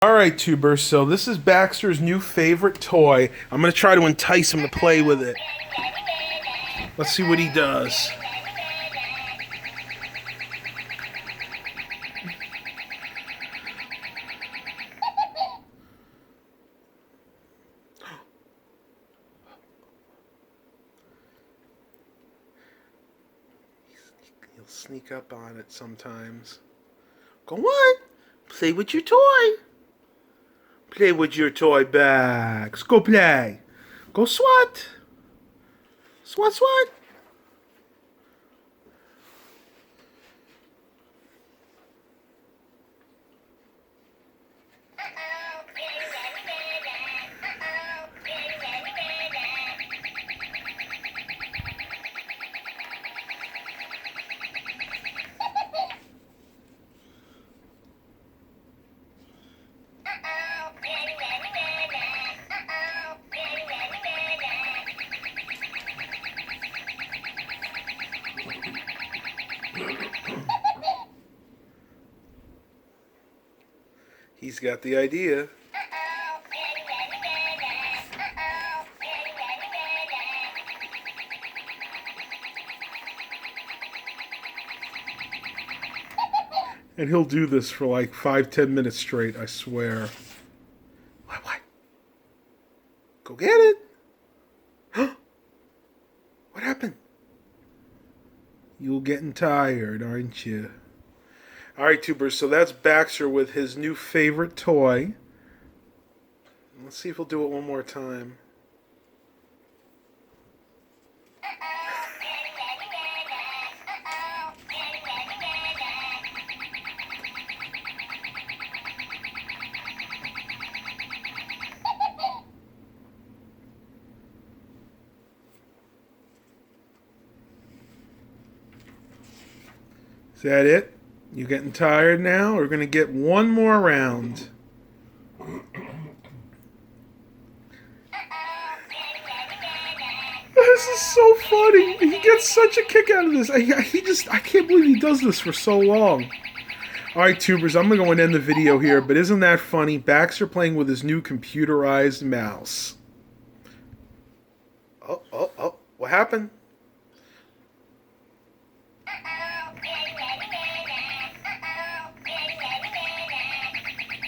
Alright, tubers, so this is Baxter's new favorite toy. I'm going to try to entice him to play with it. Let's see what he does. He'll sneak up on it sometimes. Go on, play with your toy. Play with your toy, Bax. Go play. Go swat. Swat, swat. He's got the idea. And he'll do this for like 5-10 minutes straight, I swear. What? Go get it. Huh? What happened? You're getting tired, aren't you? Alright, tubers, so that's Baxter with his new favorite toy. Let's see if he'll do it one more time. Is that it? You getting tired now? We're going to get one more round. This is so funny. He gets such a kick out of this. I can't believe he does this for so long. Alright, tubers, I'm going to go and end the video here, but isn't that funny? Baxter playing with his new computerized mouse. Oh, what happened?